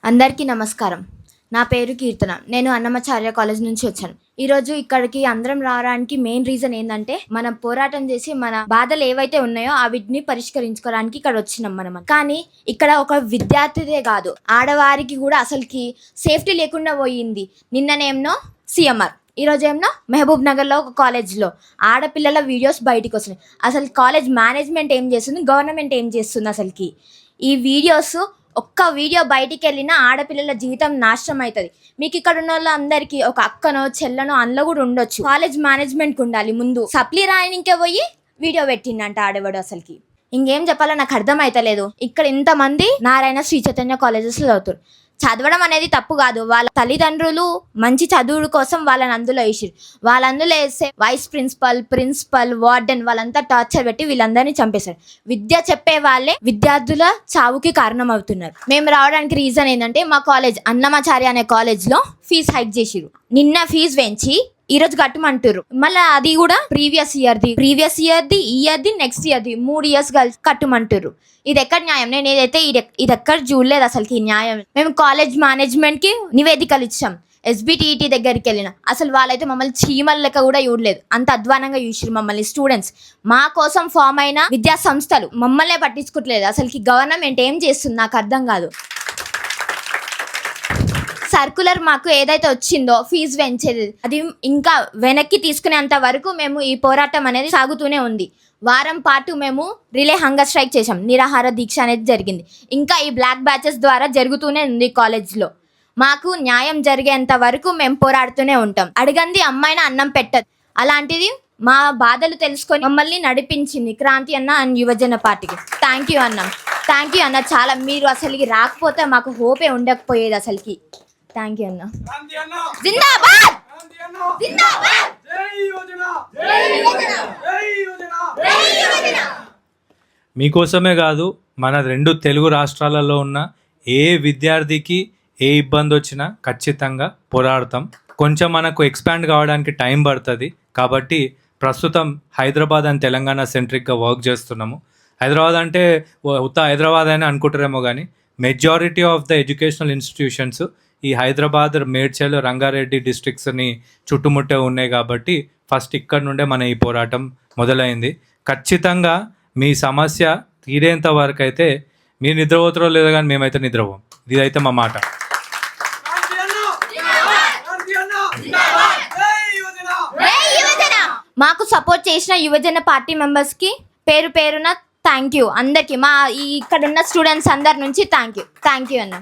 అందరికీ నమస్కారం. నా పేరు కీర్తన. నేను అన్నమాచార్య కాలేజ్ నుంచి వచ్చాను. ఈరోజు ఇక్కడికి అందరం రావడానికి మెయిన్ రీజన్ ఏంటంటే, మనం పోరాటం చేసి మన బాధలు ఏవైతే ఉన్నాయో వీటిని పరిష్కరించుకోవడానికి ఇక్కడ వచ్చినాం మనం. కానీ ఇక్కడ ఒక విద్యార్థిదే కాదు, ఆడవారికి కూడా అసలుకి సేఫ్టీ లేకుండా పోయింది. నిన్ననేమో సిఎంఆర్, ఈరోజు ఏమో మహబూబ్ నగర్లో ఒక కాలేజ్లో ఆడపిల్లల వీడియోస్ బయటకు వస్తున్నాయి. అసలు కాలేజ్ మేనేజ్మెంట్ ఏం చేస్తుంది, గవర్నమెంట్ ఏం చేస్తుంది? అసలుకి ఈ వీడియోస్, ఒక్క వీడియో బయటికి వెళ్ళినా ఆడపిల్లల జీవితం నాశనం అవుతుంది. మీకు ఇక్కడ ఉన్న వాళ్ళందరికీ ఒక అక్కనో చెల్లనో అందులో కూడా ఉండొచ్చు. కాలేజ్ మేనేజ్మెంట్కి ఉండాలి. ముందు సప్లీ రాయనికే పోయి వీడియో పెట్టిండంట ఆడవాడు. అసలుకి ఇంకేం చెప్పాలో నాకు అర్థం అవుతలేదు. ఇక్కడ ఇంతమంది నారాయణ శ్రీ చైతన్య కాలేజెస్లో చదువుతారు. చదవడం అనేది తప్పు కాదు. వాళ్ళ తల్లిదండ్రులు మంచి చదువుల కోసం వాళ్ళని అందులో వేసిరు. వాళ్ళందులో వేస్తే వైస్ ప్రిన్సిపల్ వార్డెన్ వాళ్ళంతా టార్చర్ పెట్టి వీళ్ళందరినీ చంపేశారు. విద్య చెప్పే వాళ్ళే విద్యార్థుల చావుకి కారణం అవుతున్నారు. మేము రావడానికి రీజన్ ఏంటంటే, మా కాలేజ్ అన్నమాచార్య అనే కాలేజ్లో ఫీజు హైక్ చేసిరు. నిన్న ఫీజు పెంచి ఈరోజు కట్టమంటారు. మళ్ళీ అది కూడా ప్రీవియస్ ఇయర్ది, ఈ ఇయర్ది, నెక్స్ట్ ఇయర్ది 3 years కలిసి కట్టమంటారు. ఇది ఎక్కడ న్యాయం? నేను ఏదైతే ఇది ఎక్కడ చూడలేదు అసలుకి న్యాయం. మేము కాలేజ్ మేనేజ్మెంట్కి నివేదికలు ఇచ్చాం. SBTET దగ్గరికి వెళ్ళిన అసలు వాళ్ళైతే మమ్మల్ని చీమల లెక్క కూడా చూడలేదు. అంత అధ్వానంగా చూసిరు మమ్మల్ని. స్టూడెంట్స్, మా కోసం ఫామ్ అయిన విద్యా సంస్థలు మమ్మల్నే పట్టించుకోవట్లేదు. అసలుకి గవర్నమెంట్ ఏం చేస్తుంది నాకు అర్థం కాదు. సర్కులర్ మాకు ఏదైతే వచ్చిందో ఫీజు పెంచేది, అది ఇంకా వెనక్కి తీసుకునేంత వరకు మేము ఈ పోరాటం అనేది సాగుతూనే ఉంది. వారం పాటు మేము రిలే హంగర్ స్ట్రైక్ చేసాం. నిరాహార దీక్ష అనేది జరిగింది. ఇంకా ఈ బ్లాక్ బ్యాచెస్ ద్వారా జరుగుతూనే ఉంది కాలేజ్లో. మాకు న్యాయం జరిగేంత వరకు మేము పోరాడుతూనే ఉంటాం. అడగంది అమ్మాయిన అన్నం పెట్టదు. అలాంటిది మా బాధలు తెలుసుకొని మమ్మల్ని నడిపించింది క్రాంతి అన్న అండ్ యువజన పార్టీకి. థ్యాంక్ యూ అన్న. చాలా, మీరు అసలుకి రాకపోతే మాకు హోపే ఉండకపోయేది అసలుకి. థ్యాంక్ యూ అన్న. జిందాబాద్. మీకోసమే కాదు, మన 2 తెలుగు రాష్ట్రాలలో ఉన్న ఏ విద్యార్థికి ఏ ఇబ్బంది వచ్చినా ఖచ్చితంగా పోరాడతాం. కొంచెం మనకు ఎక్స్పాండ్ కావడానికి టైం పడుతుంది. కాబట్టి ప్రస్తుతం హైదరాబాద్ అండ్ తెలంగాణ సెంట్రిక్గా వర్క్ చేస్తున్నాము. హైదరాబాద్ అంటే ఉత్త హైదరాబాద్ అని అనుకుంటారేమో, కానీ majority of the educational institutions ఈ హైదరాబాద్, మేడ్చల్, రంగారెడ్డి డిస్ట్రిక్ట్స్ని చుట్టుముట్టే ఉన్నాయి. కాబట్టి ఫస్ట్ ఇక్కడ నుండే మన ఈ పోరాటం మొదలైంది. ఖచ్చితంగా మీ సమస్య తీరేంత వరకు అయితే మీరు నిద్రపోతారో లేదో కానీ మేమైతే నిద్రపోం. ఇదైతే మా మాట. మాకు సపోర్ట్ చేసిన యువజన పార్టీ మెంబర్స్కి పేరు పేరున థ్యాంక్ యూ అందరికీ. మా ఇక్కడ ఉన్న స్టూడెంట్స్ అందరి నుంచి థ్యాంక్ యూ అన్న.